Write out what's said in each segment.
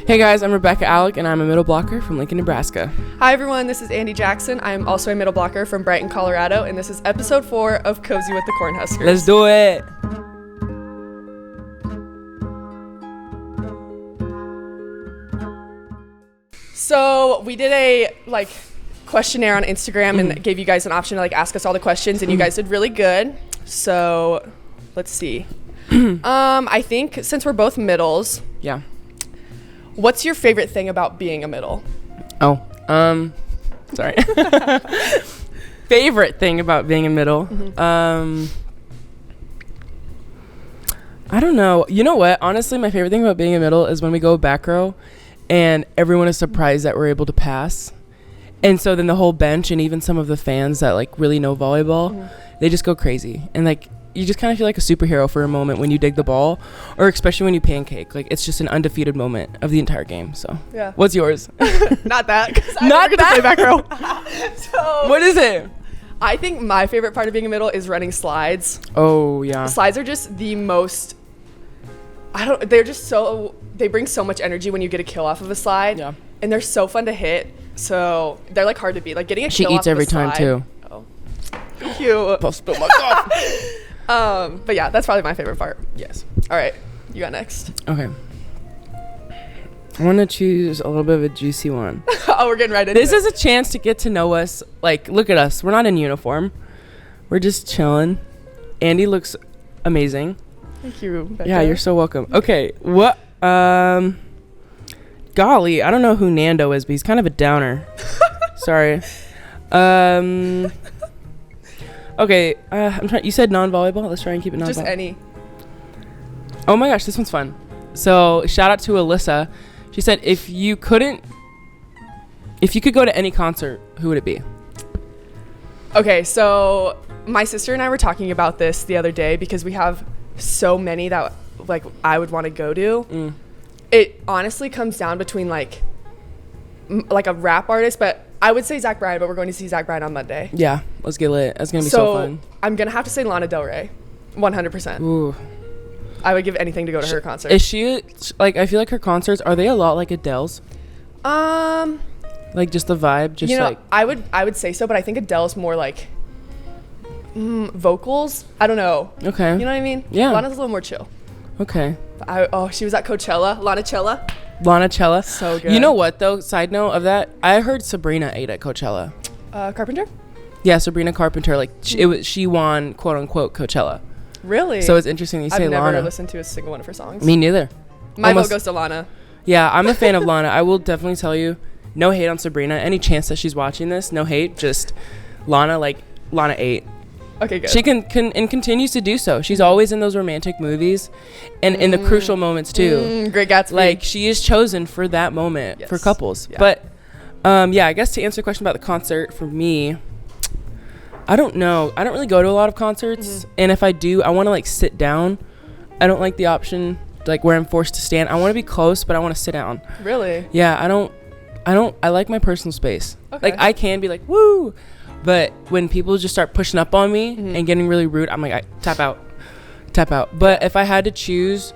Hey guys, I'm Rebekah Allick, and I'm a middle blocker from Lincoln, Nebraska. Hi everyone, this is Andi Jackson. I'm also a middle blocker from Brighton, Colorado, and this is episode 4 of Cozy with the Cornhuskers. Let's do it! So we did a questionnaire on Instagram and gave you guys an option to ask us all the questions, and you guys did really good. So let's see. I think since we're both middles, Yeah. what's your favorite thing about being a middle? Oh, sorry. Favorite thing about being a middle? I don't know. You know what? Honestly, my favorite thing about being a middle is when we go back row and everyone is surprised that we're able to pass. And so then the whole bench and even some of the fans that really know volleyball, they just go crazy. And you just kind of feel like a superhero for a moment when you dig the ball, or especially when you pancake. It's just an undefeated moment of the entire game. So Yeah. what's yours? Not that, because I Not never get to play back row. So What is it? I think my favorite part of being a middle is running slides. Oh, yeah. Slides are just the most, they bring so much energy when you get a kill off of a slide. Yeah. And they're so fun to hit. So they're hard to beat. Getting a She kill eats off of every a time slide. too. Oh, thank you. I'll spill my coffee. But yeah, that's probably my favorite part. Yes. All right, you got next. Okay. I want to choose a little bit of a juicy one. Oh, we're getting right into This it. is a chance to get to know us. Look at us. We're not in uniform. We're just chilling. Andi looks amazing. Thank you, Becca. Yeah, you're so welcome. Okay, what? Golly, I don't know who Nando is, but he's kind of a downer. Sorry. Okay, I'm trying. You said non-volleyball. Let's try and keep it non-volleyball. Just any. Oh my gosh, this one's fun. So shout out to Alyssa. She said, if you could go to any concert, who would it be? Okay, so my sister and I were talking about this the other day because we have so many that I would want to go to. It honestly comes down between a rap artist, but I would say Zach Bryan, but we're going to see Zach Bryan on Monday. Yeah, let's get lit. That's gonna be so fun. I'm gonna have to say Lana Del Rey, 100%. Ooh. I would give anything to go to her concert. Is she I feel like her concerts, are they a lot like Adele's? Just the vibe, just I would say so, but I think Adele's more vocals. I don't know. Okay. You know what I mean? Yeah. Lana's a little more chill. Okay. She was at Coachella. Lana Cella. So good. You know what though? Side note of that, I heard Sabrina ate at Coachella. Carpenter? Yeah, Sabrina Carpenter. She won quote unquote Coachella. Really? So it's interesting you say I've never Lana. listened to a single one of her songs. Me neither. My vote goes to Lana. Yeah, I'm a fan of Lana. I will definitely tell you, no hate on Sabrina. Any chance that she's watching this, no hate. Just Lana, Lana ate. Okay, good. She can and continues to do so. She's always in those romantic movies, and in the crucial moments too. Great Gatsby. She is chosen for that moment for couples. Yeah. But I guess to answer the question about the concert, for me, I don't know. I don't really go to a lot of concerts, and if I do, I want to sit down. I don't like the option where I'm forced to stand. I want to be close, but I want to sit down. Really? Yeah, I like my personal space. Okay. I can be woo, but when people just start pushing up on me and getting really rude, I'm I tap out. But if I had to choose,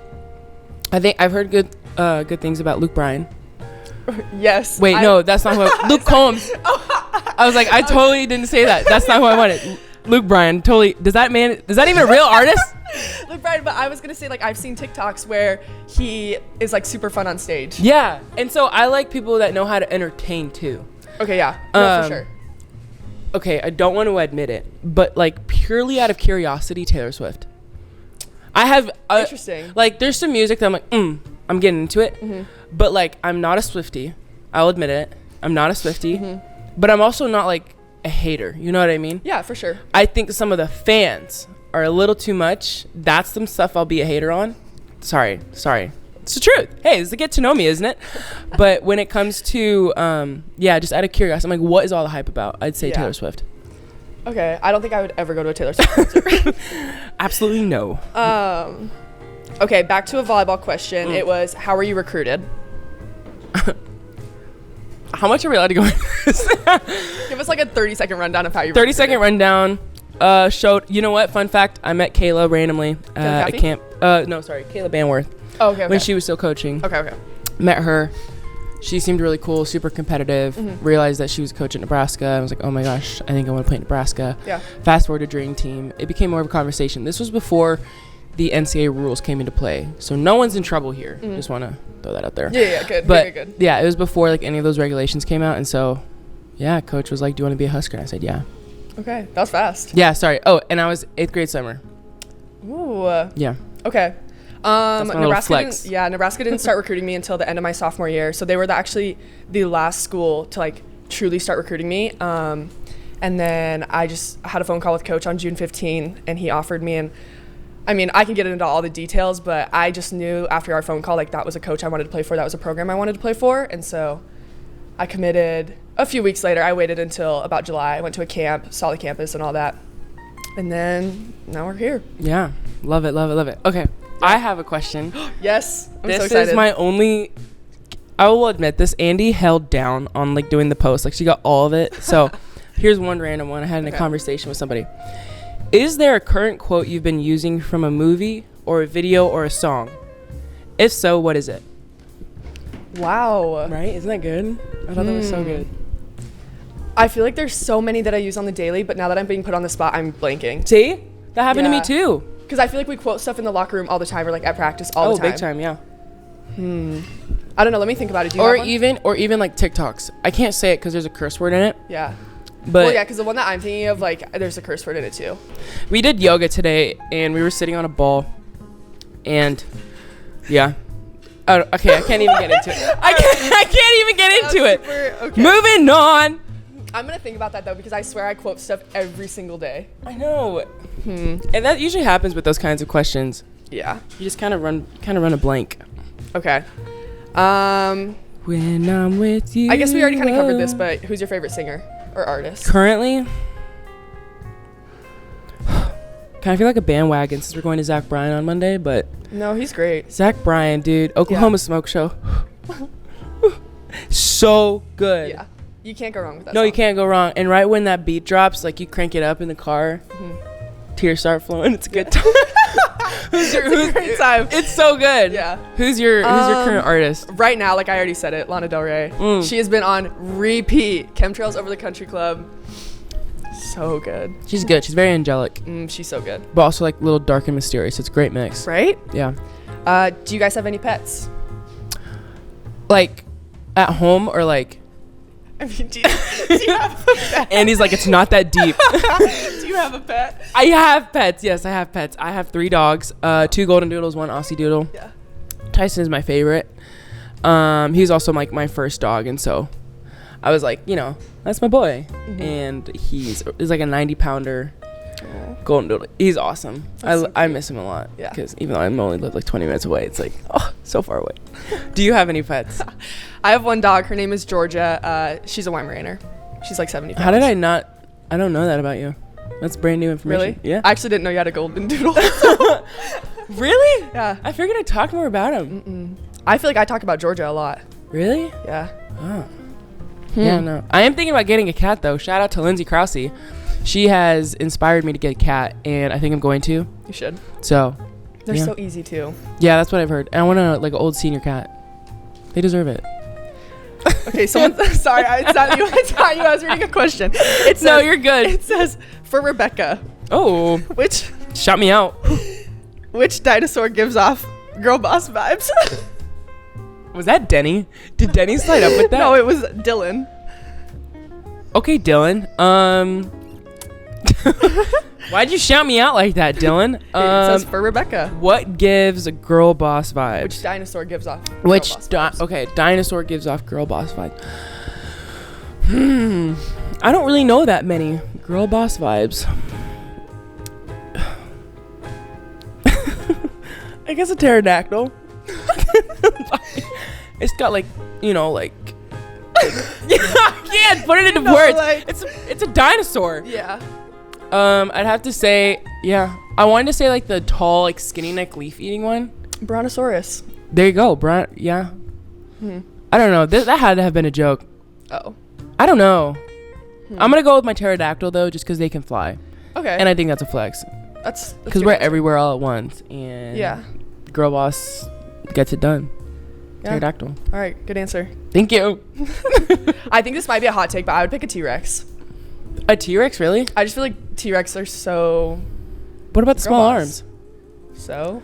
I think I've heard good things about Luke Bryan. Yes. Wait, no, that's not who Luke Combs. I was I totally didn't say that. That's not who I wanted. Luke Bryan, totally. Is that even a real artist? Luke Bryan, but I was gonna say I've seen TikToks where he is super fun on stage. Yeah, and so I like people that know how to entertain too. Okay, yeah, no, for sure. Okay, I don't want to admit it, but purely out of curiosity, Taylor Swift. I have Interesting. There's some music that I'm I'm getting into it, but I'm not a Swiftie. I'll admit it. I'm not a Swiftie, but I'm also not a hater. You know what I mean? Yeah, for sure. I think some of the fans are a little too much. That's some stuff I'll be a hater on. Sorry. It's the truth. Hey, it's the get to know me, isn't it? But when it comes to, just out of curiosity, I'm what is all the hype about? I'd say Taylor Swift. Okay, I don't think I would ever go to a Taylor Swift concert. Absolutely no. Okay, back to a volleyball question. It was, how were you recruited? How much are we allowed to go into this? Give us a 30-second rundown of how you 30-second rundown. Showed, you know what? Fun fact, I met Kayla randomly at camp. No, sorry, Kayla Banworth. Oh, okay. When she was still coaching. Okay. Met her. She seemed really cool, super competitive. Realized that she was a coach at Nebraska. I was like, oh my gosh, I think I want to play at Nebraska. Yeah. Fast forward to dream team. It became more of a conversation. This was before the NCAA rules came into play. So no one's in trouble here. Just want to throw that out there. Yeah, good. But good. yeah, it was before like any of those regulations came out. And so, yeah, coach was like, do you want to be a Husker? And I said, yeah. Okay, that was fast. Yeah, sorry. Oh, and I was 8th grade summer. Ooh. Yeah. Okay. Nebraska didn't start recruiting me until the end of my sophomore year. So they were actually the last school to like truly start recruiting me. And then I just had a phone call with coach on June 15 and he offered me, and I mean, I can get into all the details, but I just knew after our phone call, like that was a coach I wanted to play for. That was a program I wanted to play for. And so I committed. A few weeks later, I waited until about July. I went to a camp, saw the campus and all that. And then now we're here. Yeah. Love it, love it, love it. Okay. I have a question. Yes. I'm this so excited. Is my only, I will admit this, Andi held down on like doing the post. Like she got all of it. So here's one random one I had in a conversation with somebody. Is there a current quote you've been using from a movie or a video or a song? If so, what is it? Wow. Right? Isn't that good? I thought that was so good. I feel like there's so many that I use on the daily, but now that I'm being put on the spot, I'm blanking. See? That happened to me too. Because I feel like we quote stuff in the locker room all the time, or like at practice all the time. Oh, big time, yeah. I don't know. Let me think about it. Do you or have one? even like TikToks. I can't say it because there's a curse word in it. Yeah. But well, yeah, because the one that I'm thinking of, like, there's a curse word in it too. We did yoga today, and we were sitting on a ball, and yeah. Oh, okay, I can't even get into it. I can't even get into it. Okay. Moving on. I'm gonna think about that though, because I swear I quote stuff every single day. I know. And that usually happens with those kinds of questions. Yeah. You just kind of run a blank. Okay. When I'm with you. I guess we already kind of covered this, but who's your favorite singer or artist? Currently, kind of feel like a bandwagon since we're going to Zach Bryan on Monday, but no, he's great. Zach Bryan, dude, Oklahoma Smoke Show. So good. Yeah. You can't go wrong with that. No, song. you can't go wrong. And right when that beat drops, like you crank it up in the car, tears start flowing. It's a good time. It's a great time. It's so good. Yeah. Who's your current artist? Right now, like I already said it, Lana Del Rey. She has been on repeat. Chemtrails Over the Country Club. So good. She's good. She's very angelic. She's so good. But also like a little dark and mysterious. It's a great mix. Right? Yeah. Do you guys have any pets? Like at home or like? I mean, do you have a pet? Andy's like, it's not that deep. Do you have a pet? I have pets. Yes, I have pets. I have 3 dogs, 2 golden doodles, 1 Aussie doodle. Yeah. Tyson is my favorite. He's also like my first dog, and so I was like, you know, that's my boy. And he's like a 90-pounder golden doodle. He's awesome. I miss him a lot. Yeah. Because even though I only live like 20 minutes away, it's like, oh, so far away. Do you have any pets? I have 1 dog. Her name is Georgia. She's a Weimaraner. She's like 70 pounds. How did I don't know that about you. That's brand new information. Really? Yeah. I actually didn't know you had a golden doodle. Really? Yeah. I figured I'd talk more about him. I feel like I talk about Georgia a lot. Really? Yeah. Oh. Yeah, no. I am thinking about getting a cat, though. Shout out to Lindsay Krause. She has inspired me to get a cat, and I think I'm going to. You should. So. They're so easy, too. Yeah, that's what I've heard. And I want an old senior cat. They deserve it. Okay, sorry, it's not you. It's not you. I was reading a question. No, you're good. It says, for Rebecca. Oh. Shout me out. Which dinosaur gives off girl boss vibes? Was that Denny? Did Denny slide up with that? No, it was Dylan. Okay, Dylan. Why'd you shout me out like that, Dylan? It says for Rebecca. What gives a girl boss vibes? Which dinosaur gives off girl boss vibes? Okay, dinosaur gives off girl boss vibes. I don't really know that many girl boss vibes. I guess a pterodactyl. It's got like, you know, like I can't put it into words. Like, it's a dinosaur. Yeah. I'd have to say, yeah. I wanted to say like the tall, like skinny neck leaf eating one. Brontosaurus. There you go, yeah. I don't know. That had to have been a joke. Oh. I don't know. I'm gonna go with my pterodactyl though, just because they can fly. Okay. And I think that's a flex. That's because we're a good answer. Everywhere all all at once, and girl boss gets it done. right, Pterodactyl. All right, good answer. Thank you. I think this might be a hot take, but I would pick a T-Rex. A T-Rex, really? I just feel like T-Rex are so... What about the small robots. arms? So?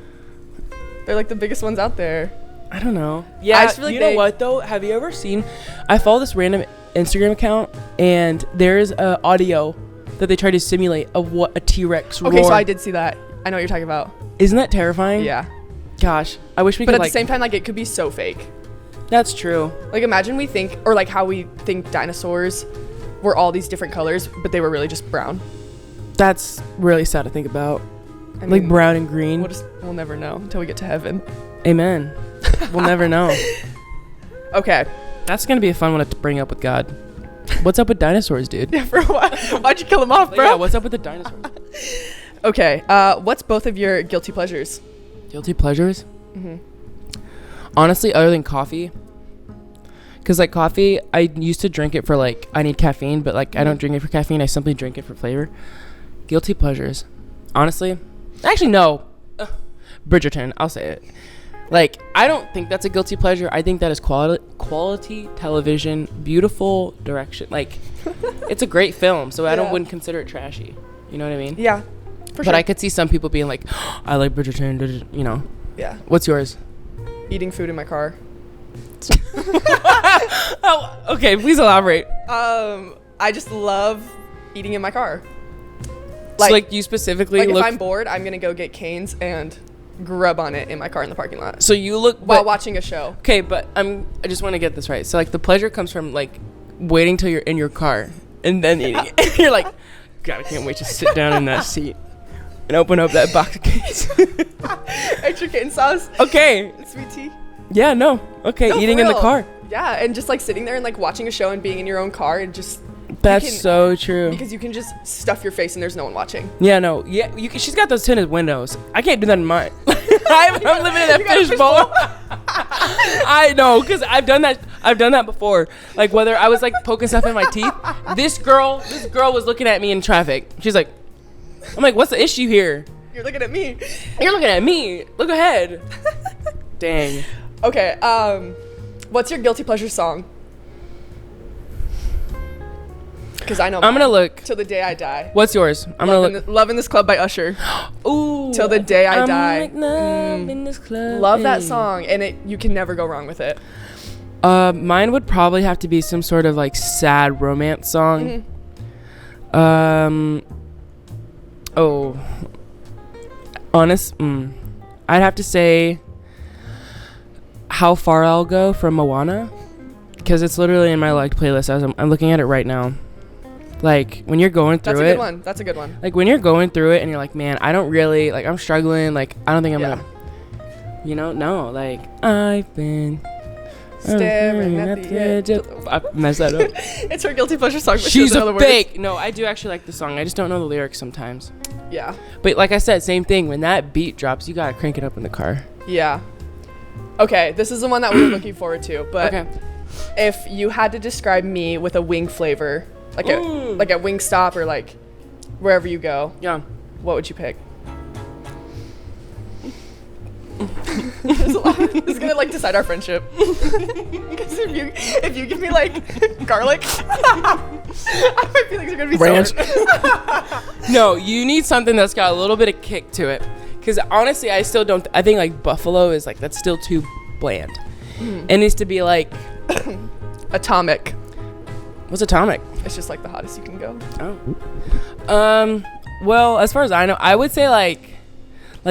They're like the biggest ones out there. I don't know. Yeah, I just feel like you know what, though? Have you ever seen... I follow this random Instagram account, and there's a audio that they try to simulate of what a T-Rex roar. Okay, so I did see that. I know what you're talking about. Isn't that terrifying? Yeah. Gosh, I wish we But could, at the same time, like, it could be so fake. That's true. Like, imagine we think... Or, like, how we think dinosaurs were all these different colors, but they were really just brown. That's really sad to think about. I Like mean, brown and green. We'll never know until we get to heaven. Amen. We'll never know. Okay. That's going to be a fun one to bring up with God. What's up with dinosaurs, dude? Yeah, for what? Why'd you kill him off, bro? Yeah, what's up with the dinosaurs? Okay. What's both of your guilty pleasures? Guilty pleasures? Mm-hmm. Honestly, other than coffee. Because, like, coffee, I used to drink it for, like, I need caffeine, but, like, I don't drink it for caffeine. I simply drink it for flavor. Guilty pleasures. Honestly. Actually, no. Bridgerton. I'll say it. Like, I don't think that's a guilty pleasure. I think that is quality television, beautiful direction. Like, it's a great film, so I wouldn't consider it trashy. You know what I mean? Yeah, for sure. But I could see some people being like, oh, I like Bridgerton, you know. Yeah. What's yours? Eating food in my car. Oh, okay, please elaborate. I just love eating in my car. So, like, you specifically like look... if I'm bored, I'm going to go get Cane's and grub on it in my car in the parking lot. So you look... While watching a show. Okay, but I just want to get this right. So, like, the pleasure comes from, like, waiting till you're in your car and then eating it. And you're like, God, I can't wait to sit down in that seat and open up that box of Cane's. Extra cane sauce. Okay. Sweet tea. Yeah, no. Okay, No, eating for in the real. car. Yeah, and just, like, sitting there and, like, watching a show and being in your own car and just... That's so true. Because you can just stuff your face and there's no one watching. Yeah, no. Yeah, she's got those tinted windows. I can't do that in mine. I'm living in that fishbowl. I know, because I've done that before. Like, whether I was, like, poking stuff in my teeth. This girl was looking at me in traffic. She's like, I'm like, what's the issue here? You're looking at me. You're looking at me. Look ahead. Dang. Okay, what's your guilty pleasure song? Because I know I'm going to look. Till the Day I Die. What's yours? I'm going to look. Love in This Club by Usher. Ooh. Till the Day I Die. Like love in this club. Love that song, and you can never go wrong with it. Mine would probably have to be some sort of, like, sad romance song. Mm-hmm. I'd have to say How Far I'll Go from Moana, because it's literally in my liked playlist as I'm looking at it right now. Like, when you're going through it. That's a good one. Like, when you're going through it and you're like, man, I don't really, like, I'm struggling. Like, I don't think I'm going to, you know, no. Like, I've been staring at the edge. I messed that up. It's her guilty pleasure song, but She's she doesn't know a the words. fake. No, I do actually like the song. I just don't know the lyrics sometimes. Yeah. But like I said, same thing. When that beat drops, you got to crank it up in the car. Yeah. Okay, this is the one that we were looking forward to. But Okay. if you had to describe me with a wing flavor, like at Wingstop or like wherever you go, Yeah. what would you pick? This is gonna like decide our friendship. Because if you give me like garlic, I might feel like you're gonna be Ranch. sour. No, you need something that's got a little bit of kick to it. Because honestly, I still don't. I think like buffalo is like, that's still too bland. It needs to be like Atomic. What's atomic? It's just like the hottest you can go. Oh. Well, as far as I know, I would say like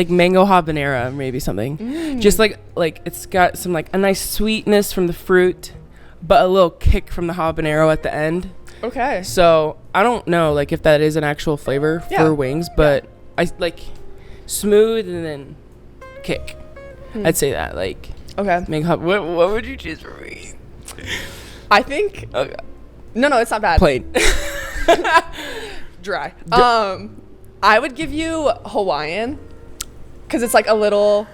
mango habanero, maybe something. Just like it's got some like a nice sweetness from the fruit, but a little kick from the habanero at the end. Okay. So I don't know like if that is an actual flavor for wings, but I like smooth and then kick. I'd say that like. Okay. Mango. What would you choose for me? I think. Okay. No, it's not bad. Plain. Dry. I would give you Hawaiian, because it's like a little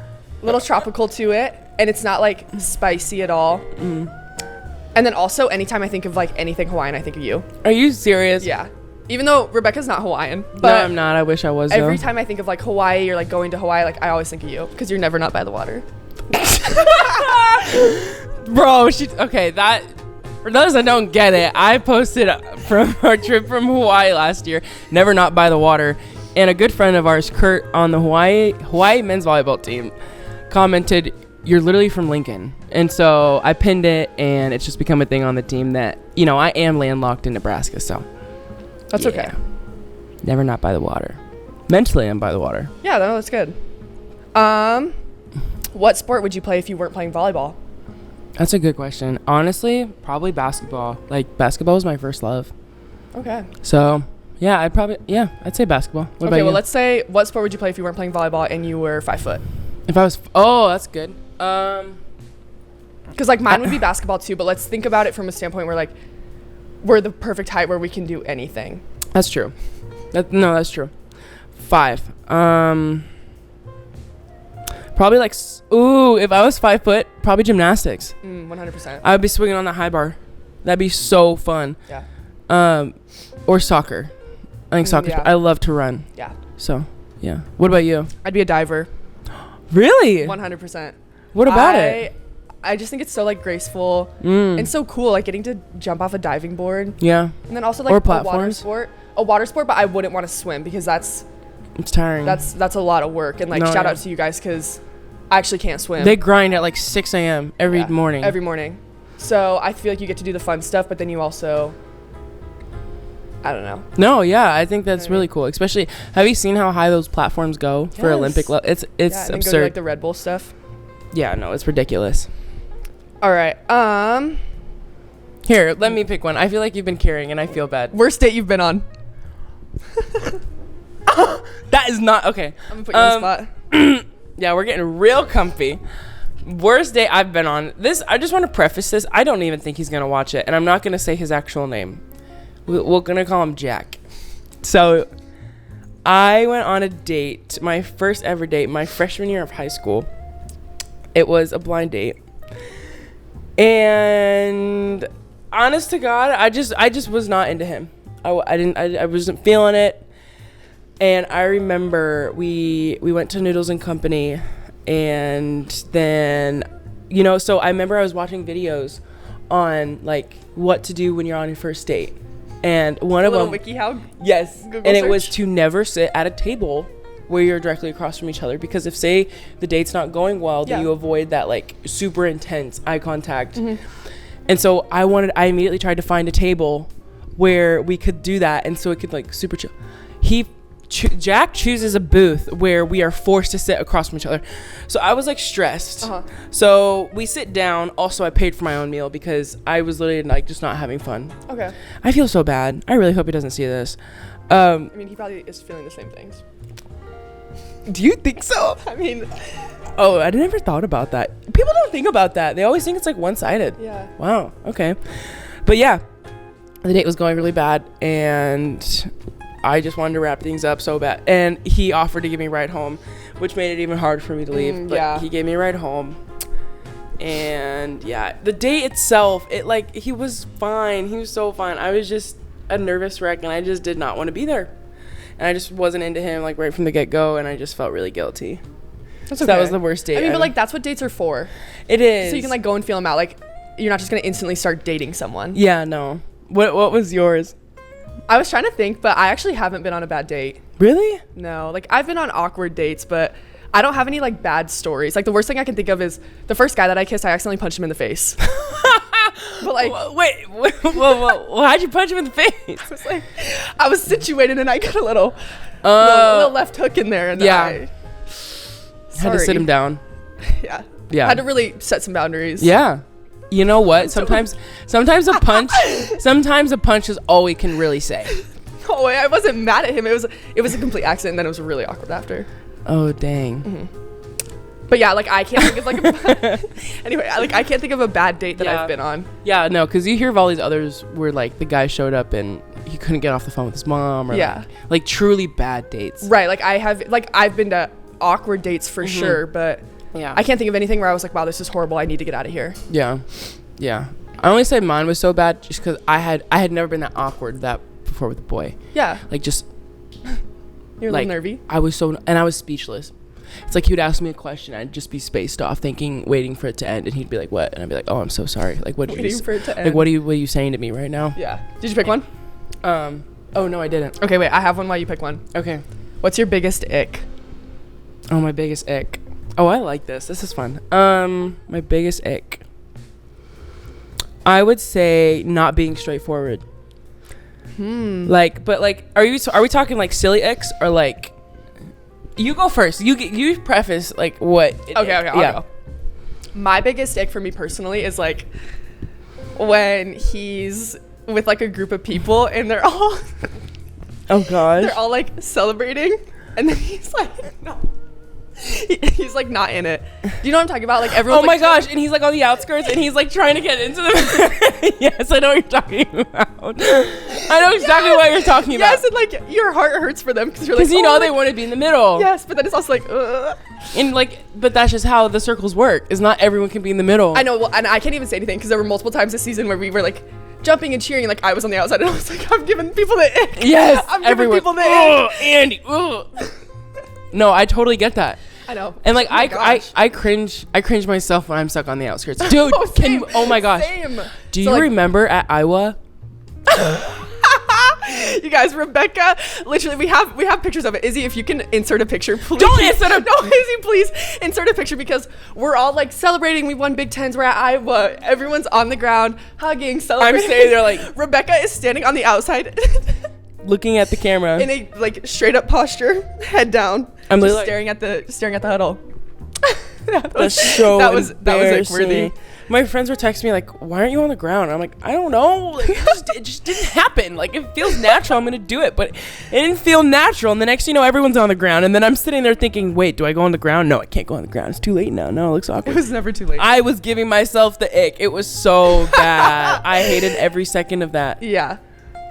tropical to it, and it's not like spicy at all. And then also, anytime I think of like anything Hawaiian, I think of you. Are you serious? Yeah. Even though Rebecca's not Hawaiian, but no, I'm not. I wish I was. Every time I think of like Hawaii or like going to Hawaii, like I always think of you, because you're never not by the water. Bro, that for those that don't get it, I posted from our trip from Hawaii last year, never not by the water, and a good friend of ours, Kurt, on the Hawaii men's volleyball team, commented, "You're literally from Lincoln." And so I pinned it, and it's just become a thing on the team that, you know, I am landlocked in Nebraska, so That's okay. Never not by the water. Mentally, I'm by the water. Yeah, no, that's good. What sport would you play if you weren't playing volleyball? That's a good question. Honestly, probably basketball. Like, basketball was my first love. Okay. So, yeah, I'd say basketball. What about you? Well, let's say, what sport would you play if you weren't playing volleyball and you were 5 foot? If I was, that's good. Because, like, mine would be basketball, too, but let's think about it from a standpoint where, like, we're the perfect height where we can do anything. That's true. That's true. 5. Probably like, if I was 5 foot, probably gymnastics. 100%. I would be swinging on the high bar. That'd be so fun. Yeah. Or soccer. I think soccer. Yeah. I love to run. Yeah. So, yeah. What about you? I'd be a diver. Really? 100%. What about it? I just think it's so, like, graceful and so cool, like, getting to jump off a diving board. Yeah. And then also, like, or platforms. A water sport, but I wouldn't want to swim because it's tiring. That's a lot of work. And, like, shout out to you guys because I actually can't swim. They grind at like 6 a.m. every morning. Every morning. So I feel like you get to do the fun stuff, but then you also, I don't know. No, yeah, I think that's really cool. Especially, have you seen how high those platforms go for Olympic level? It's and absurd. Go to, like, the Red Bull stuff. Yeah, no, it's ridiculous. All right. Here, let me pick one. I feel like you've been carrying, and I feel bad. Worst date you've been on? That is not okay. I'm gonna put you on the spot. Yeah, we're getting real comfy. Worst date I've been on. This, I just want to preface this. I don't even think he's gonna watch it, and I'm not gonna say his actual name. We're gonna call him Jack. So, I went on a date, my first ever date, my freshman year of high school. It was a blind date, and honest to God, I just was not into him. I wasn't feeling it. And I remember we went to Noodles and Company, and then, you know, so I remember I was watching videos on, like, what to do when you're on your first date. And one of them, WikiHow? Yes. Google and search? It was to never sit at a table where you're directly across from each other, because if, say, the date's not going well, then you avoid that, like, super intense eye contact. And so I immediately tried to find a table where we could do that, and so it could, like, super chill. Jack chooses a booth where we are forced to sit across from each other. So I was, like, stressed. So we sit down. Also, I paid for my own meal because I was literally, like, just not having fun. Okay. I feel so bad. I really hope he doesn't see this. I mean, he probably is feeling the same things. Do you think so? I mean, I never thought about that. People don't think about that. They always think it's, like, one-sided. Yeah. Wow. Okay. But yeah, the date was going really bad, and I just wanted to wrap things up so bad. And he offered to give me a ride home, which made it even hard for me to leave. But he gave me a ride home. And yeah, the date itself, he was fine. He was so fine. I was just a nervous wreck, and I just did not want to be there. And I just wasn't into him, like, right from the get-go, and I just felt really guilty. So that was the worst date. I mean, but, like, that's what dates are for. It is. So you can, like, go and feel them out. Like, you're not just going to instantly start dating someone. Yeah, no. What was yours? I was trying to think, but I actually haven't been on a bad date. Really? No. Like, I've been on awkward dates, but I don't have any, like, bad stories. Like, the worst thing I can think of is the first guy that I kissed, I accidentally punched him in the face. But, like, wait, how'd you punch him in the face? I was situated, and I got a little left hook in there, and I had to sit him down. Yeah. Had to really set some boundaries. Yeah. You know what? Sometimes a punch is all we can really say. Oh, I wasn't mad at him. It was a complete accident, and then it was really awkward after. Oh, dang. But yeah, like, I can't think of, like, anyway, like, I can't think of a bad date that I've been on. Yeah, no, because you hear of all these others where, like, the guy showed up and he couldn't get off the phone with his mom, or like truly bad dates. Right. Like, I've been to awkward dates for sure, but I can't think of anything where I was like, wow, this is horrible. I need to get out of here. Yeah. Yeah. I only say mine was so bad just because I had never been that awkward before with a boy. Yeah. Like, just. You're like, a little nervy. I was speechless. It's like he would ask me a question, I'd just be spaced off, waiting for it to end, and he'd be like, "What?" And I'd be like, "Oh, I'm so sorry. Like, what did you for it to end. Like, what are you saying to me right now?" Yeah. Did you pick one? Oh no, I didn't. Okay, wait. I have one while you pick one. Okay. What's your biggest ick? Oh, my biggest ick. Oh, I like this. This is fun. My biggest ick. I would say not being straightforward. Like, but like, are we talking like silly icks or like? You go first. You preface like what? Okay, I'll go. My biggest ick for me personally is like when he's with like a group of people and they're all oh gosh, they're all like celebrating, and then he's like no. He's like not in it. Do you know what I'm talking about? Like everyone. Oh my gosh! And he's like on the outskirts, and he's like trying to get into the. Yes, I know what you're talking about. I know exactly what you're talking about. Yes, and like your heart hurts for them because you're like, you know they want to be in the middle. Yes, but then it's also like, ugh. And like, but that's just how the circles work. Is not everyone can be in the middle. I know. Well, and I can't even say anything because there were multiple times this season where we were like jumping and cheering, and like I was on the outside, and I was like, I'm giving people the ick. Yes, I'm giving people the ick. Oh, Andy. Ugh. No, I totally get that. I know. And like I cringe myself when I'm stuck on the outskirts. Dude, oh my gosh. Same. Do you remember at Iowa? You guys, Rebecca, literally we have pictures of it. Izzy, if you can insert a picture, please. Don't insert a No, Izzy, please insert a picture because we're all like celebrating. We won Big Tens. We're at Iowa. Everyone's on the ground, hugging, celebrating. I'm saying they're like Rebecca is standing on the outside. Looking at the camera in a like straight up posture, head down. I'm just like, staring at the huddle. that was ick worthy. My friends were texting me like, "Why aren't you on the ground?" I'm like, "I don't know. Like, it just didn't happen. Like, it feels natural. I'm gonna do it, but it didn't feel natural." And the next thing you know, everyone's on the ground, and then I'm sitting there thinking, "Wait, do I go on the ground? No, I can't go on the ground. It's too late now. No, it looks awkward." It was never too late. I was giving myself the ick. It was so bad. I hated every second of that. Yeah.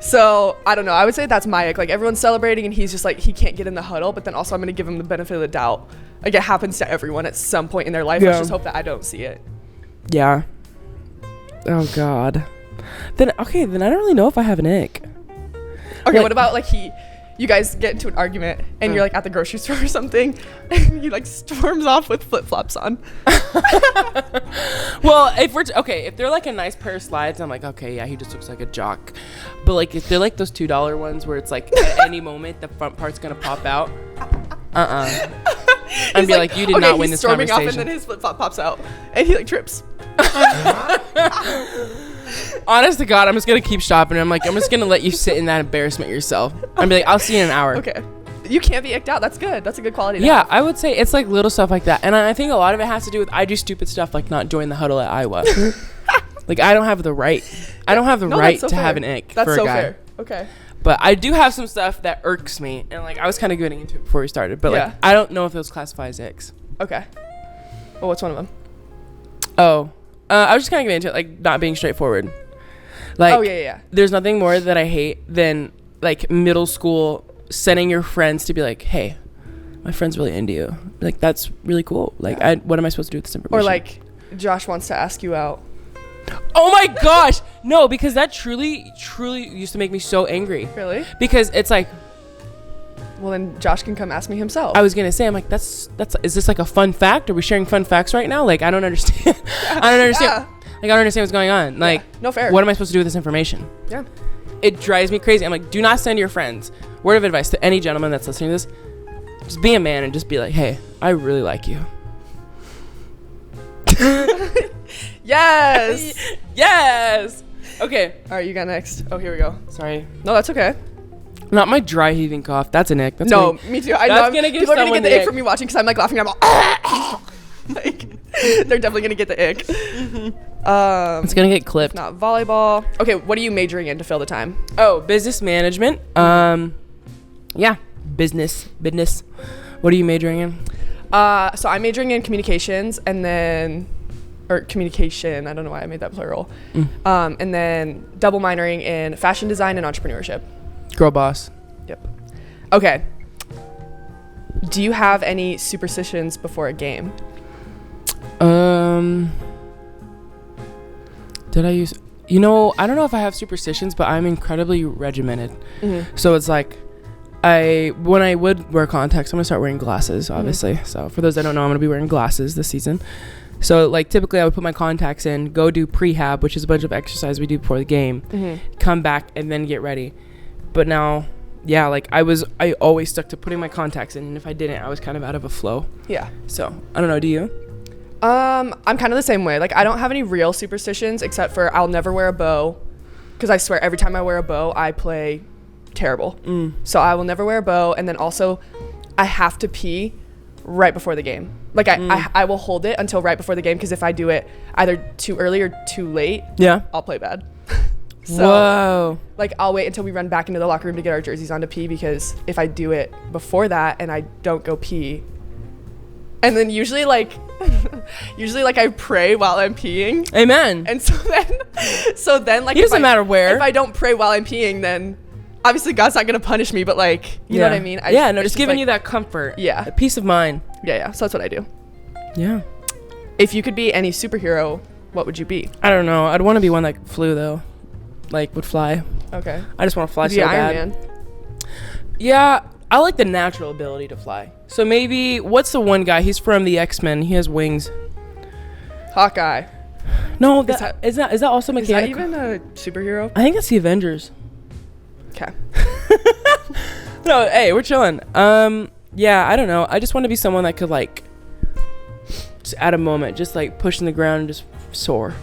So, I don't know. I would say that's my ick. Like, everyone's celebrating, and he's just like, he can't get in the huddle, but then also I'm going to give him the benefit of the doubt. Like, it happens to everyone at some point in their life. Yeah. Let's just hope that I don't see it. Yeah. Oh, God. Then I don't really know if I have an ick. Okay, what about, like, you guys get into an argument, and you're, like, at the grocery store or something, and he, like, storms off with flip-flops on. Well, if they're like a nice pair of slides, I'm like, okay, yeah, he just looks like a jock. But like if they're like those $2 ones where it's like at any moment the front part's gonna pop out, I'd be like, you did not win this conversation. Off and then his flip flop pops out and he like trips. Honest to God, I'm just gonna keep shopping. I'm just gonna let you sit in that embarrassment yourself. I'm be like, I'll see you in an hour. Okay. You can't be icked out. That's good. That's a good quality to yeah, have. I would say it's like little stuff like that. And I think a lot of it has to do with I do stupid stuff like not join the huddle at Iowa. Like I don't have the right. I don't have the right to have an ick that's for a so guy. Fair. Okay. But I do have some stuff that irks me. And like I was kind of getting into it before we started. But like I don't know if those classify as icks. Okay. Well, what's one of them? Oh. I was just kind of getting into it, like not being straightforward. Like, oh, yeah. There's nothing more that I hate than like middle school sending your friends to be like, hey, my friend's really into you. Like, that's really cool. Like, what am I supposed to do with this information? Or like, Josh wants to ask you out. Oh my gosh. No, because that truly used to make me so angry. Really? Because it's like, well, then Josh can come ask me himself. I was going to say, I'm like, is this like a fun fact? Are we sharing fun facts right now? Like, I don't understand. I don't understand. Yeah. Like, I don't understand what's going on. Like, no fair. What am I supposed to do with this information? Yeah. It drives me crazy. I'm like, do not send your friends. Word of advice to any gentleman that's listening to this. Just be a man and just be like, hey, I really like you. Yes. Yes. Okay. All right, you got next. Oh, here we go. Sorry. No, that's okay. Not my dry heaving cough. That's an ick. That's no, me too. I know. People are gonna get the ick from me watching because I'm like laughing. I'm all, like, they're definitely gonna get the ick. It's gonna get clipped. Not volleyball. Okay, what are you majoring in to fill the time? Oh, business management. Yeah, business. What are you majoring in? So I'm majoring in communications or communication. I don't know why I made that plural. And then double minoring in fashion design and entrepreneurship. Girl boss. Yep. Okay. Do you have any superstitions before a game? Did I use... I don't know if I have superstitions, but I'm incredibly regimented. So it's like, when I would wear contacts, I'm gonna start wearing glasses, obviously. So for those that don't know, I'm gonna be wearing glasses this season. So like typically I would put my contacts in, go do prehab, which is a bunch of exercise we do before the game, come back and then get ready. But now, yeah, like I always stuck to putting my contacts in, and if I didn't, I was kind of out of a flow. Yeah. So I don't know, do you? I'm kind of the same way. Like I don't have any real superstitions except for I'll never wear a bow, because I swear every time I wear a bow, I play terrible. So I will never wear a bow, and then also I have to pee right before the game. Like I will hold it until right before the game, because if I do it either too early or too late, I'll play bad. So whoa. Like I'll wait until we run back into the locker room to get our jerseys on to pee, because if I do it before that and I don't go pee, and then usually like I pray while I'm peeing. Amen. And so then like it doesn't matter where. If I don't pray while I'm peeing, then obviously God's not gonna punish me, but like you know what I mean? Just giving you that comfort. Yeah. A peace of mind. Yeah. So that's what I do. Yeah. If you could be any superhero, what would you be? I don't know. I'd want to be one that flew though. Like would fly. Okay. I just want to fly so Iron bad. Man. Yeah, I like the natural ability to fly. So maybe what's the one guy? He's from the X-Men. He has wings. Hawkeye. No, is that also mechanical? Is that even a superhero? I think that's the Avengers. Okay. No, hey, we're chilling. Yeah, I don't know. I just want to be someone that could like, just at a moment, just like push in the ground and just soar.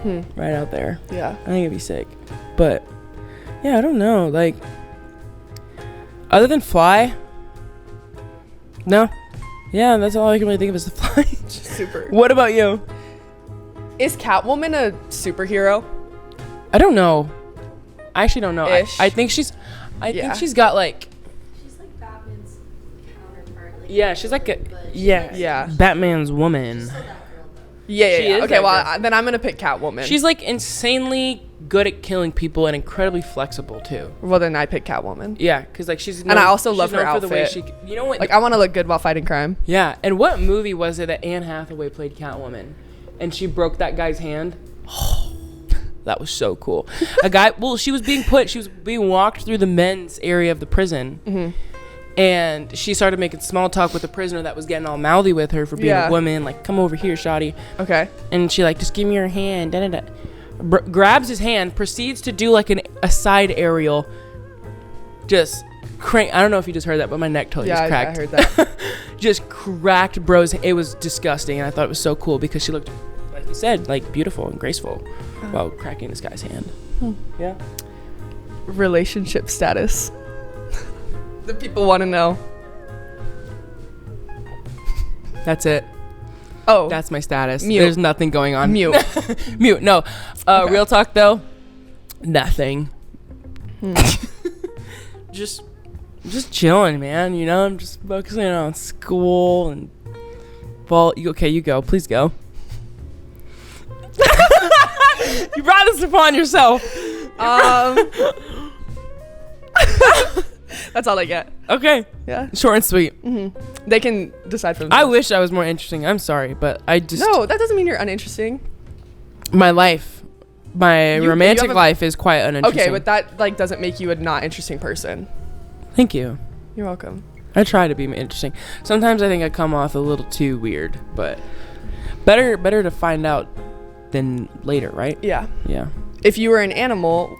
Right out there. Yeah. I think it'd be sick. But yeah, I don't know. Like, other than fly, no. Yeah, that's all I can really think of is the fly. Super. What about you? Is Catwoman a superhero? I don't know. I actually don't know. I think I think she's got like. She's like Batman's counterpart. Like Yeah, she's like a. Yeah. Batman's woman. Still that girl though. Yeah. She is Okay, that well, girl. then I'm gonna pick Catwoman. She's like insanely good at killing people and incredibly flexible too. Well, then I pick Catwoman. Yeah, because like she's. And I also love her for the way outfit. you know what? Like, I want to look good while fighting crime. Yeah, and what movie was it that Anne Hathaway played Catwoman, and she broke that guy's hand? Oh, that was so cool. She was being walked through the men's area of the prison, and she started making small talk with the prisoner that was getting all mouthy with her for being a woman, like, come over here, shawty. Okay. And she like, just give me your hand, grabs his hand, proceeds to do like a side aerial, just crank. I don't know if you just heard that, but my neck totally just cracked. Yeah, I heard that. Just cracked bro's. It was disgusting, and I thought it was so cool because she looked, like you said, like beautiful and graceful while cracking this guy's hand. Yeah. Relationship status. The people want to know. That's it. Oh. That's my status. Mute. There's nothing going on. Mute. Mute. No. Okay. Real talk though. Nothing. Just chilling, man. You know, I'm just focusing on school and ball. You go. Please go. You brought this upon yourself. That's all I get. Okay. Yeah. Short and sweet. They can decide for I themselves. wish I was more interesting. I'm sorry, but I just. No, that doesn't mean you're uninteresting. My life, my You romantic have life is quite uninteresting. Okay, but that like doesn't make you a not interesting person. Thank you. You're welcome. I try to be interesting. Sometimes I think I come off a little too weird, but better to find out than later, right? Yeah. Yeah. If you were an animal,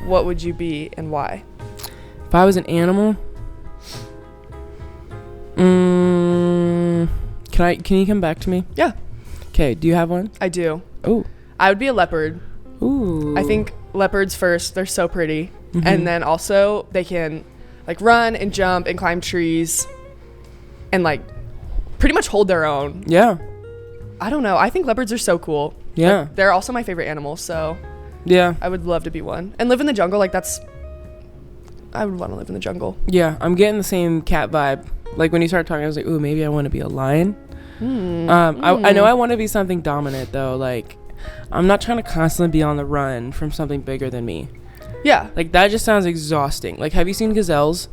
what would you be and why? If I was an animal, can you come back to me? Yeah. Okay, do you have one? I do. Oh. I would be a leopard. Ooh. I think leopards first, they're so pretty. And then also they can like run and jump and climb trees and like pretty much hold their own. Yeah. I don't know. I think leopards are so cool. Yeah. Like, they're also my favorite animal, so Yeah. I would love to be one. And live in the jungle, like I would want to live in the jungle. Yeah, I'm getting the same cat vibe. Like when you started talking, I was like, ooh, maybe I want to be a lion. I know I want to be something dominant though. Like I'm not trying to constantly be on the run from something bigger than me. Yeah. Like that just sounds exhausting. Like have you seen gazelles?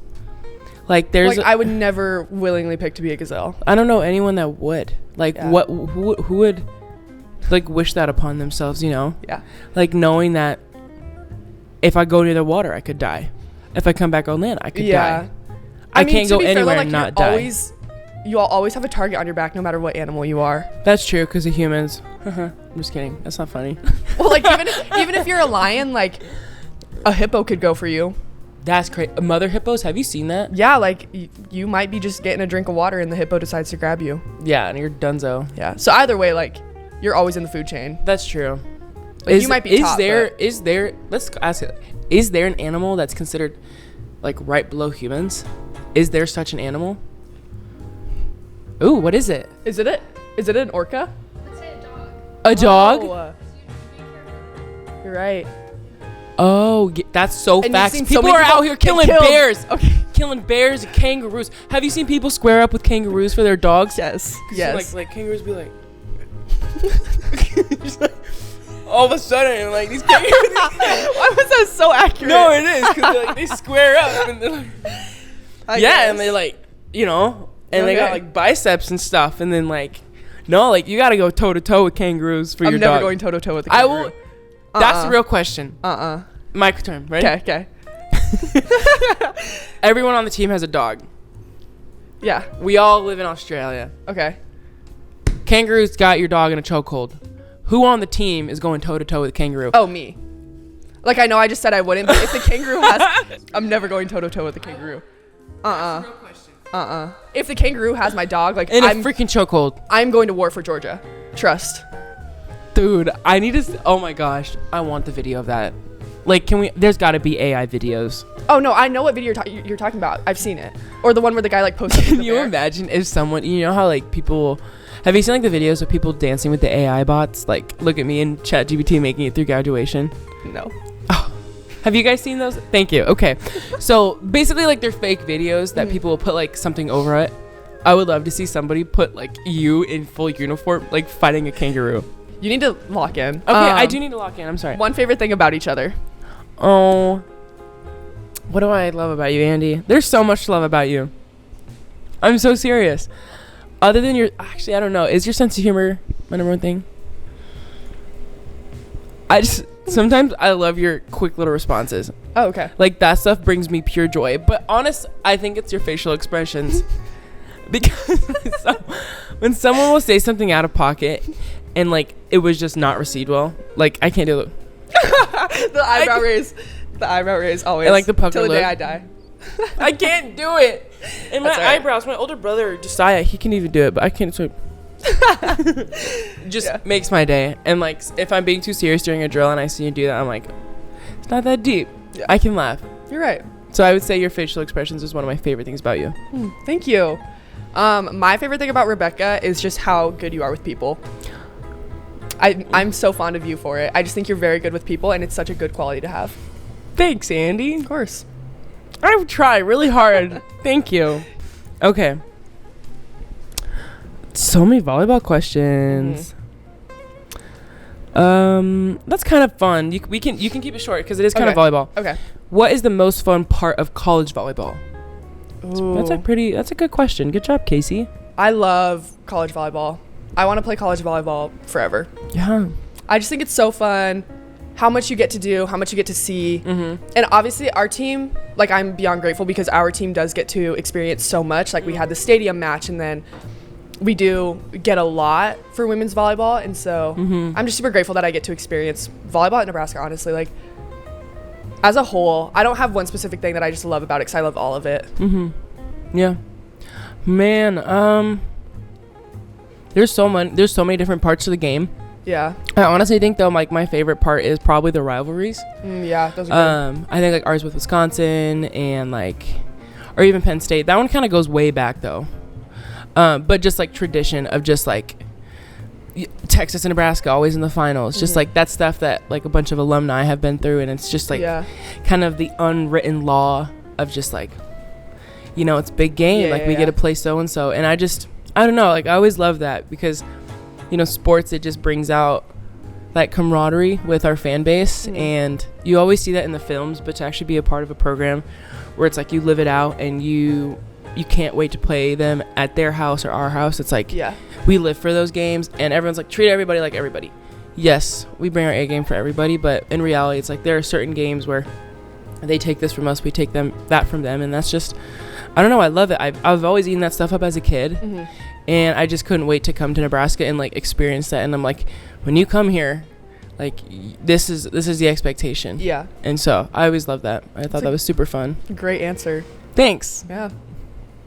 Like there's I would never willingly pick to be a gazelle. I don't know anyone that would. Like Yeah. who would like wish that upon themselves, you know? Yeah. Like knowing that if I go near the water I could die. if I come back on land, I could Yeah. die. I mean, can't to go be fair, though, anywhere like, and you're not die. You'll always have a target on your back no matter what animal you are. That's true, because of humans. I'm just kidding. That's not funny. Well, like, even if you're a lion, like, a hippo could go for you. That's crazy. Mother hippos, have you seen that? Yeah, like, you might be just getting a drink of water and the hippo decides to grab you. Yeah, and you're dunzo. Yeah. So either way, like, you're always in the food chain. That's true. Like, you might be top, let's ask it. Is there an animal that's considered, like, right below humans? Is there such an animal? Ooh, what is it? Is it an orca? Let's say a dog. A dog? Oh, you're right. Oh, that's so And you've facts. seen so People many are people out here get killing killed. bears. Okay. Killing bears and kangaroos. Have you seen people square up with kangaroos for their dogs? Yes. So, Yes. like kangaroos be like, just like, all of a sudden, like these kangaroos. Why was that so accurate? No, it is because like, they square up and they're like, and they like, you know, and they got Okay. like biceps and stuff, and then like, no, like you got to go toe to toe with kangaroos for I'm your never dog. going toe to toe with the I kangaroo. will. That's the real question. My turn, ready? Okay. Everyone on the team has a dog. Yeah. We all live in Australia. Okay. Kangaroo's got your dog in a chokehold. Who on the team is going toe to toe with a kangaroo? Oh, me. Like, I know I just said I wouldn't, but if the kangaroo has... I'm never going toe to toe with the kangaroo. If the kangaroo has my dog, like, In a I'm freaking chokehold. I'm going to war for Georgia. Trust. Dude, I need to... Oh my gosh. I want the video of that. Like, can we... There's got to be AI videos. Oh, no, I know what video you're talking about. I've seen it. Or the one where the guy, like, posts up with Can the you bear. imagine if someone... You know how, like, people... Have you seen, like, the videos of people dancing with the AI bots? Like, look at me in ChatGPT making it through graduation. No. Oh. Have you guys seen those? Thank you. Okay. So, basically, like, they're fake videos that people will put, like, something over it. I would love to see somebody put, like, you in full uniform, like, fighting a kangaroo. You need to lock in. Okay, I do need to lock in. I'm sorry. One favorite thing about each other. Oh. What do I love about you, Andy? There's so much to love about you. I'm so serious. Other than your... Actually, I don't know. Is your sense of humor my number one thing? Sometimes I love your quick little responses. Oh, okay. Like, that stuff brings me pure joy. But honest, I think it's your facial expressions. Because when someone will say something out of pocket and, like, it was just not received well, like, I can't do it. The eyebrow raise. The eyebrow raise always. And, like, the pucker till the day lip. I die. I can't do it. And my That's all right. eyebrows, my older brother, Josiah, he can even do it, but I can't. So just makes my day. And like, if I'm being too serious during a drill and I see you do that, I'm like, it's not that deep. Yeah. I can laugh. You're right. So I would say your facial expressions is one of my favorite things about you. Thank you. My favorite thing about Rebekah is just how good you are with people. I'm so fond of you for it. I just think you're very good with people, and it's such a good quality to have. Thanks, Andy. Of course. I try really hard. Thank you. Okay. So many volleyball questions. That's kind of fun. You can keep it short because it is kind of volleyball. Okay. What is the most fun part of college volleyball? Ooh. That's a good question. Good job, Casey. I love college volleyball. I want to play college volleyball forever. Yeah. I just think it's so fun. How much you get to do, how much you get to see. And obviously our team, like, I'm beyond grateful because our team does get to experience so much. Like, we had the stadium match, and then we do get a lot for women's volleyball. And so I'm just super grateful that I get to experience volleyball at Nebraska, honestly. Like, as a whole, I don't have one specific thing that I just love about it because I love all of it. Yeah. Man, there's so many different parts of the game. Yeah. I honestly think, though, like, my favorite part is probably the rivalries. Yeah, those are good. I think, like, ours with Wisconsin and, like, or even Penn State. That one kind of goes way back, though. But just, like, tradition of just, like, Texas and Nebraska always in the finals. Just, like, that stuff that, like, a bunch of alumni have been through. And it's just, like, kind of the unwritten law of just, like, you know, it's a big game. We get to play so-and-so. And I don't know. Like, I always love that because, you know, sports, it just brings out that camaraderie with our fan base. And you always see that in the films, but to actually be a part of a program where it's like you live it out and you can't wait to play them at their house or our house. It's like, we live for those games, and everyone's like, treat everybody like everybody. Yes, we bring our A game for everybody, but in reality, it's like there are certain games where They take this from us, we take that from them, and that's just, I don't know, I love it. I've always eaten that stuff up as a kid, and I just couldn't wait to come to Nebraska and like experience that. And I'm like, when you come here, like this is the expectation. Yeah. And so I always loved that. I thought that was super fun. Great answer. Thanks. Yeah.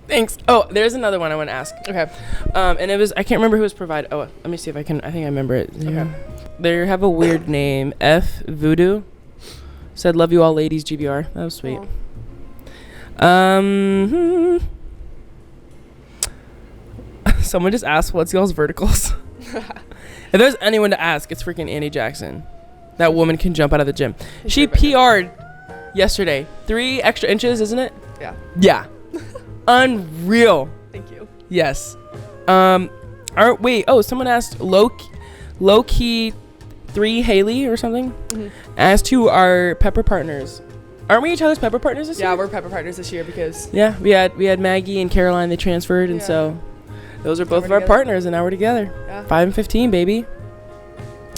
Thanks. Oh, there's another one I want to ask. Okay. And it was, I can't remember who was provided. Oh, let me see if I think I remember it. Okay. They have a weird name. F Voodoo said, "Love you all, ladies." GBR. That was sweet. Someone just asked, "What's y'all's verticals?" If there's anyone to ask, it's freaking Andi Jackson. That woman can jump out of the gym. She PR'd yesterday. 3 extra inches, isn't it? Yeah. Yeah. Unreal. Thank you. Yes. Someone asked low key 3 Haley or something. As to our pepper partners. Aren't we each other's pepper partners this year? Yeah, we're pepper partners this year because we had Maggie and Caroline. They transferred, and so those are both of our partners, and now we're together. Yeah. 5 and 15, baby.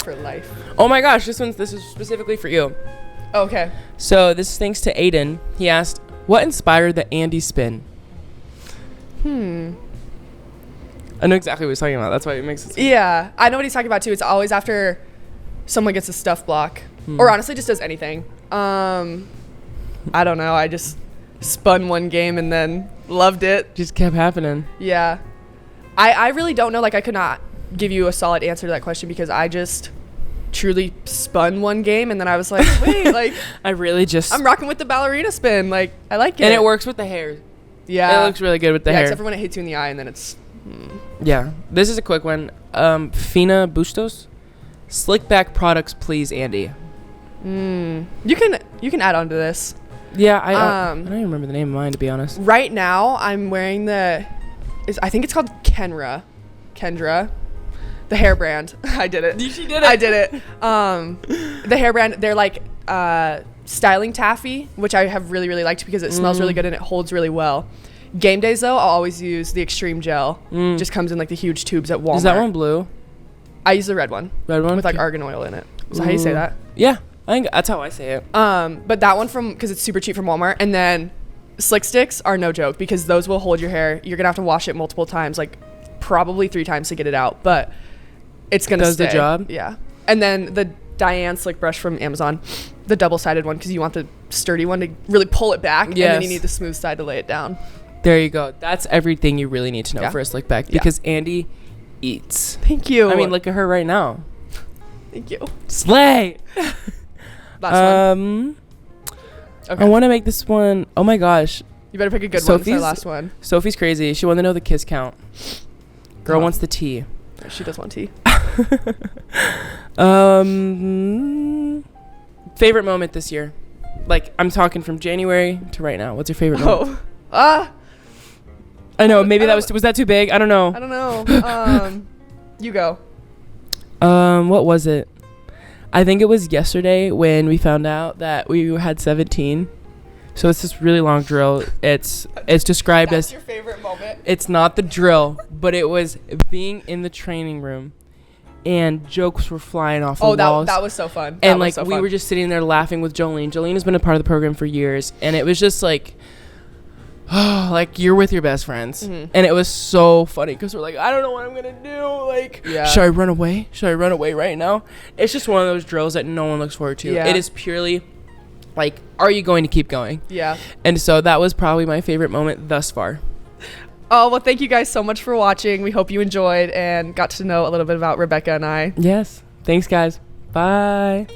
For life. Oh my gosh, this is specifically for you. Okay. So this is thanks to Aiden. He asked, "What inspired the Andi spin?" I know exactly what he's talking about. That's why it makes it. Yeah, I know what he's talking about too. It's always after someone gets a stuff block, or honestly just does anything. I don't know. I just spun one game and then loved it. Just kept happening. Yeah. I really don't know. Like, I could not give you a solid answer to that question because I just truly spun one game and then I was like, wait, like I'm rocking with the ballerina spin. Like, I like it. And it works with the hair. Yeah. It looks really good with the hair. Except for when it hits you in the eye and then it's... Yeah. This is a quick one. Fina Bustos. Slick back products, please, Andi. You can add on to this. Yeah, I don't even remember the name of mine, to be honest. Right now, I'm wearing I think it's called Kendra, the hair brand. I did it. She did it. I did it. The hair brand, they're like styling taffy, which I have really, really liked because it smells really good and it holds really well. Game days, though, I'll always use the Extreme Gel. Just comes in like the huge tubes at Walmart. Is that one blue? I use the red one. Red one? With like argan oil in it. Is that how you say that? Yeah. I think that's how I say it. But that one because it's super cheap from Walmart. And then Slick Sticks are no joke because those will hold your hair. You're going to have to wash it multiple times, like probably 3 times to get it out. But it's going to stay. Does the job? Yeah. And then the Diane Slick Brush from Amazon, the double-sided one because you want the sturdy one to really pull it back. Yes. And then you need the smooth side to lay it down. There you go. That's everything you really need to know for a slick back because Andi eats. Thank you. I mean, look at her right now. Thank you. Slay. Last one. Okay. I want to make this one. Oh my gosh. You better pick a good one. It's our last one. Sophie's crazy. She wanted to know the kiss count. Girl wants the tea. She does want tea. Favorite moment this year? Like, I'm talking from January to right now. What's your favorite moment? I know. Maybe was that too big? I don't know. I don't know. You go. What was it? I think it was yesterday when we found out that we had 17. So it's this really long drill. It's described as... That's your favorite moment? It's not the drill, but it was being in the training room and jokes were flying off the walls. That was so fun. And like we were just sitting there laughing with Jolene. Jolene has been a part of the program for years. And it was just like... Oh, like you're with your best friends. And it was so funny because we're like, I don't know what I'm gonna do. Like, should I run away? Should I run away right now? It's just one of those drills that no one looks forward to. It is purely like, are you going to keep going? Yeah. And so that was probably my favorite moment thus far. Oh, well, thank you guys so much for watching. We hope you enjoyed and got to know a little bit about Rebekah and I. Yes. Thanks, guys. Bye.